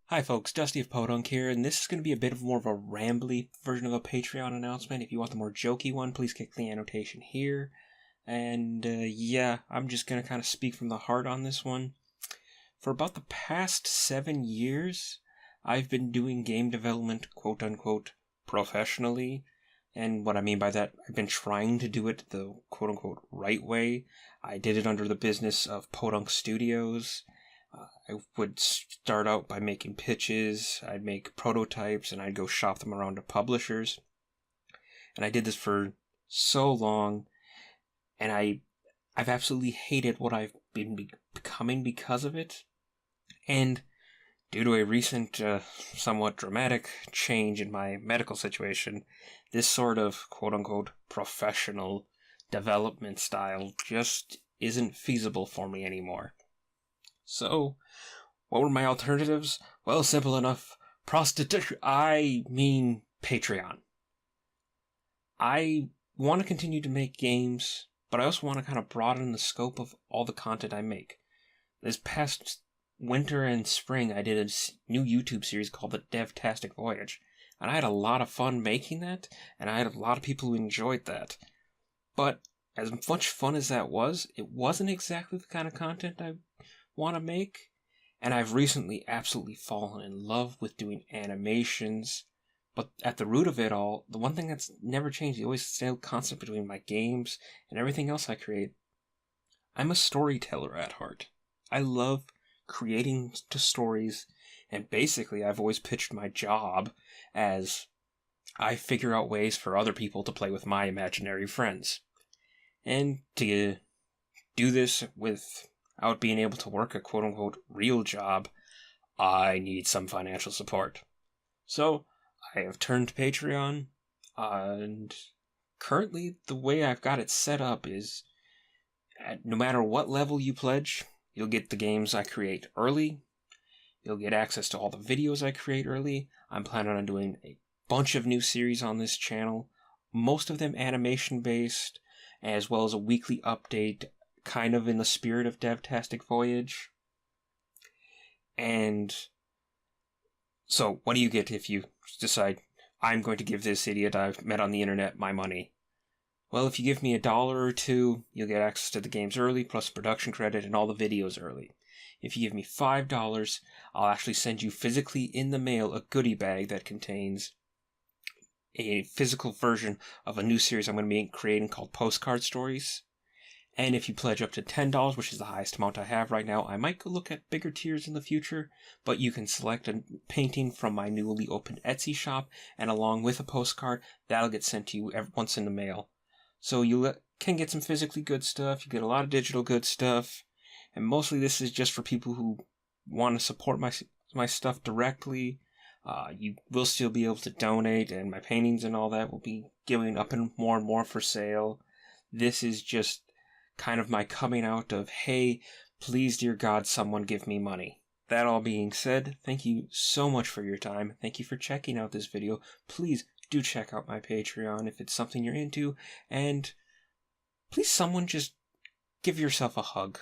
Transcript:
Hi folks, Dusty of Podunk here, and this is going to be a bit more of a rambly version of a Patreon announcement. If you want the more jokey one, please click the annotation here. And yeah, I'm just going to kind of speak from the heart on this one. For about the past 7 years, I've been doing game development, quote-unquote, professionally. And what I mean by that, I've been trying to do it the quote-unquote right way. I did it under the business of Podunk Studios. I would start out by making pitches, I'd make prototypes, and I'd go shop them around to publishers. And I did this for so long, and I've absolutely hated what I've been becoming because of it. And due to a recent, somewhat dramatic change in my medical situation, this sort of quote-unquote professional development style just isn't feasible for me anymore. So, what were my alternatives? Well, simple enough. Patreon. I want to continue to make games, but I also want to kind of broaden the scope of all the content I make. This past winter and spring, I did a new YouTube series called The Devtastic Voyage, and I had a lot of fun making that, and I had a lot of people who enjoyed that. But as much fun as that was, it wasn't exactly the kind of content I want to make, and I've recently absolutely fallen in love with doing animations. But at the root of it all, the one thing that's never changed, the always stayed constant between my games and everything else I create, I'm a storyteller at heart. I love creating stories, and basically I've always pitched my job as I figure out ways for other people to play with my imaginary friends. And to do this without being able to work a quote-unquote real job, I need some financial support. So, I have turned to Patreon, and currently the way I've got it set up is, no matter what level you pledge, you'll get the games I create early, you'll get access to all the videos I create early. I'm planning on doing a bunch of new series on this channel, most of them animation-based, as well as a weekly update, kind of in the spirit of Devtastic Voyage. And so, what do you get if you decide, I'm going to give this idiot I've met on the internet my money? Well, if you give me $1 or $2, you'll get access to the games early, plus production credit and all the videos early. If you give me $5, I'll actually send you physically in the mail a goodie bag that contains a physical version of a new series I'm going to be creating called Postcard Stories. And if you pledge up to $10, which is the highest amount I have right now, I might go look at bigger tiers in the future, but you can select a painting from my newly opened Etsy shop, and along with a postcard, that'll get sent to you once in the mail. So you can get some physically good stuff, you get a lot of digital good stuff, and mostly this is just for people who want to support my stuff directly. You will still be able to donate, and my paintings and all that will be going up and more for sale. This is just kind of my coming out of, hey, please, dear God, someone give me money. That all being said, thank you so much for your time. Thank you for checking out this video. Please do check out my Patreon if it's something you're into, and please someone just give yourself a hug.